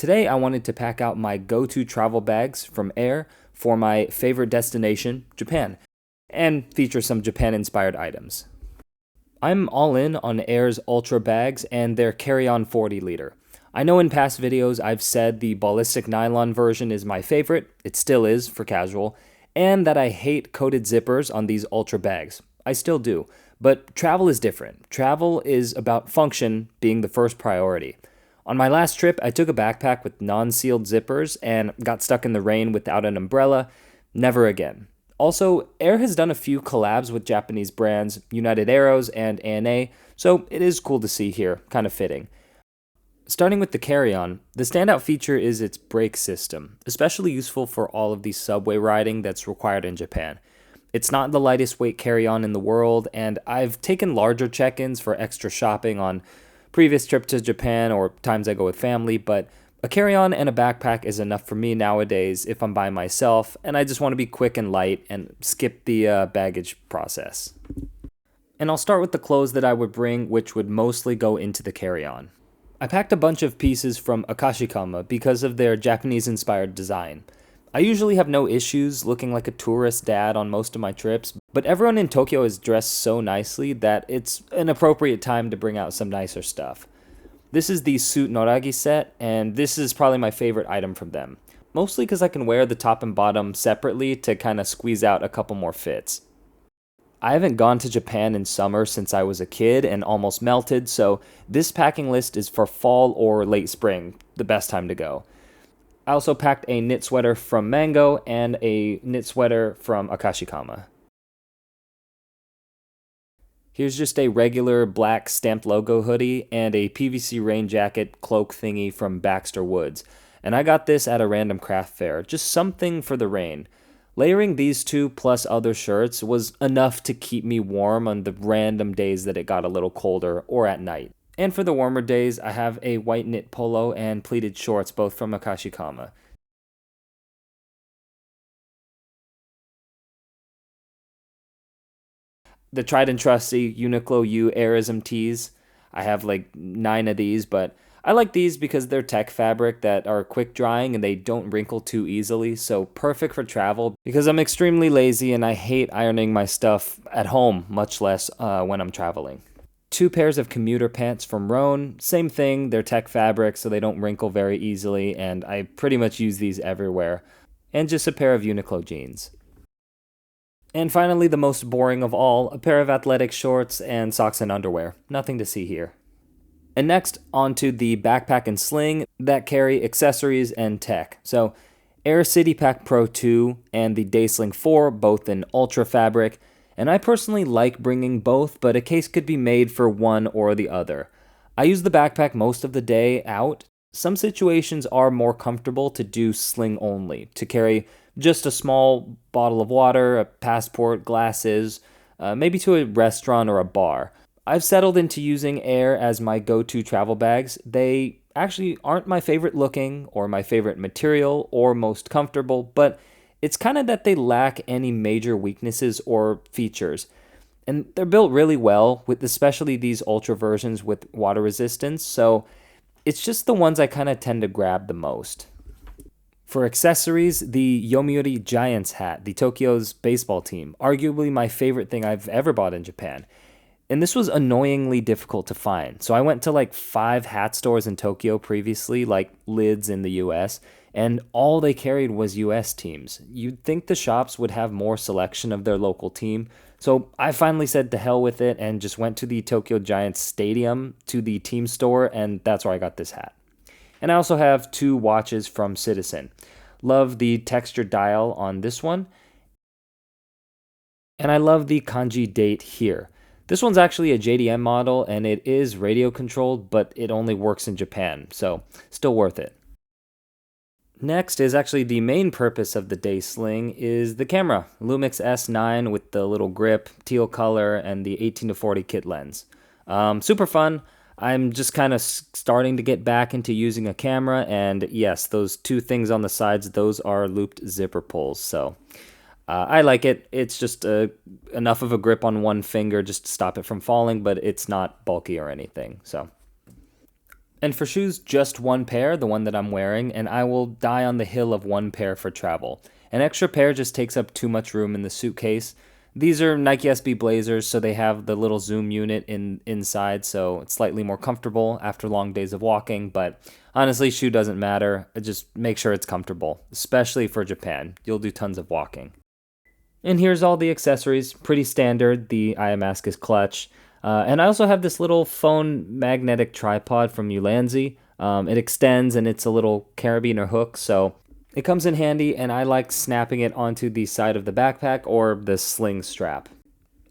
Today I wanted to pack out my go-to travel bags from Air for my favorite destination, Japan, and feature some Japan-inspired items. I'm all in on Air's Ultra bags and their carry-on 40 liter. I know in past videos I've said the ballistic nylon version is my favorite, it still is for casual, and that I hate coated zippers on these Ultra bags. I still do, but travel is different. Travel is about function being the first priority. On my last trip, I took a backpack with non-sealed zippers and got stuck in the rain without an umbrella. Never again. Also, Air has done a few collabs with Japanese brands, United Arrows and ANA, so it is cool to see here, kind of fitting. Starting with the carry-on, the standout feature is its brake system, especially useful for all of the subway riding that's required in Japan. It's not the lightest weight carry-on in the world, and I've taken larger check-ins for extra shopping on previous trips to Japan or times I go with family, but a carry-on and a backpack is enough for me nowadays if I'm by myself and I just want to be quick and light and skip the baggage process. And I'll start with the clothes that I would bring, which would mostly go into the carry-on. I packed a bunch of pieces from Akashikama because of their Japanese-inspired design. I usually have no issues looking like a tourist dad on most of my trips, but everyone in Tokyo is dressed so nicely that it's an appropriate time to bring out some nicer stuff. This is the Suit Noragi set, and this is probably my favorite item from them. Mostly because I can wear the top and bottom separately to kind of squeeze out a couple more fits. I haven't gone to Japan in summer since I was a kid and almost melted, so this packing list is for fall or late spring, the best time to go. I also packed a knit sweater from Mango and a knit sweater from Akashikama. Here's just a regular black stamped logo hoodie and a PVC rain jacket cloak thingy from Baxter Woods. And I got this at a random craft fair, just something for the rain. Layering these two plus other shirts was enough to keep me warm on the random days that it got a little colder or at night. And for the warmer days, I have a white knit polo and pleated shorts, both from Akashikama. The tried and trusty Uniqlo U Airism tees. I have like 9 of these, but I like these because they're tech fabric that are quick drying and they don't wrinkle too easily, so perfect for travel because I'm extremely lazy and I hate ironing my stuff at home, much less when I'm traveling. 2 pairs of commuter pants from Rhone, same thing, they're tech fabric so they don't wrinkle very easily and I pretty much use these everywhere. And just a pair of Uniqlo jeans. And finally, the most boring of all, a pair of athletic shorts and socks and underwear. Nothing to see here. And next, onto the backpack and sling that carry accessories and tech. So, Air City Pack Pro 2 and the Daysling 4, both in ultra fabric. And I personally like bringing both, but a case could be made for one or the other. I use the backpack most of the day out. Some situations are more comfortable to do sling only, to carry just a small bottle of water, a passport, glasses, maybe to a restaurant or a bar. I've settled into using Air as my go-to travel bags. They actually aren't my favorite looking or my favorite material or most comfortable, but it's kind of that they lack any major weaknesses or features. And they're built really well, with especially these ultra versions with water resistance, so it's just the ones I kind of tend to grab the most. For accessories, the Yomiuri Giants hat, the Tokyo's baseball team, arguably my favorite thing I've ever bought in Japan. And this was annoyingly difficult to find. So I went to like 5 hat stores in Tokyo previously, like Lids in the US, and all they carried was US teams. You'd think the shops would have more selection of their local team. So I finally said to hell with it and just went to the Tokyo Giants Stadium to the team store, and that's where I got this hat. And I also have 2 watches from Citizen. Love the textured dial on this one. And I love the kanji date here. This one's actually a JDM model and it is radio controlled, but it only works in Japan, so still worth it. Next is actually the main purpose of the day sling is the camera. Lumix S9 with the little grip, teal color, and the 18-40 kit lens. Super fun. I'm just kind of starting to get back into using a camera, and yes, those 2 things on the sides, those are looped zipper pulls, so I like it. It's just enough of a grip on one finger just to stop it from falling, but it's not bulky or anything, so. And for shoes, just one pair, the one that I'm wearing, and I will die on the hill of one pair for travel. An extra pair just takes up too much room in the suitcase. These are Nike SB Blazers, so they have the little zoom unit inside, so it's slightly more comfortable after long days of walking, but honestly, shoe doesn't matter. Just make sure it's comfortable, especially for Japan. You'll do tons of walking. And here's all the accessories, pretty standard. The eye mask is clutch. And I also have this little phone magnetic tripod from Ulanzi. It extends and it's a little carabiner hook, so it comes in handy, and I like snapping it onto the side of the backpack or the sling strap.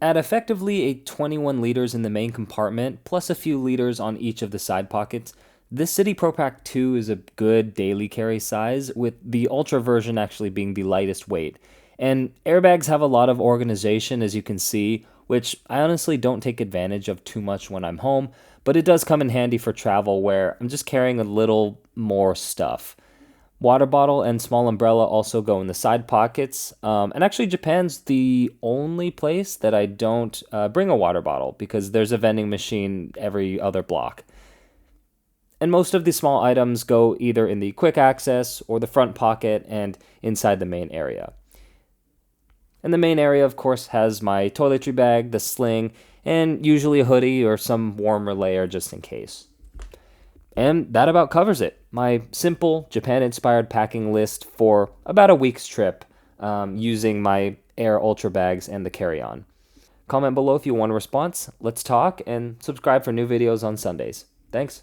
At effectively a 21 liters in the main compartment, plus a few liters on each of the side pockets, this City Pro Pack 2 is a good daily carry size, with the Ultra version actually being the lightest weight. And airbags have a lot of organization, as you can see, which I honestly don't take advantage of too much when I'm home, but it does come in handy for travel where I'm just carrying a little more stuff. Water bottle and small umbrella also go in the side pockets. And actually, Japan's the only place that I don't bring a water bottle because there's a vending machine every other block. And most of the small items go either in the quick access or the front pocket and inside the main area. And the main area, of course, has my toiletry bag, the sling, and usually a hoodie or some warmer layer just in case. And that about covers it. My simple Japan-inspired packing list for about a week's trip using my Air Ultra bags and the carry-on. Comment below if you want a response. Let's talk, and subscribe for new videos on Sundays. Thanks.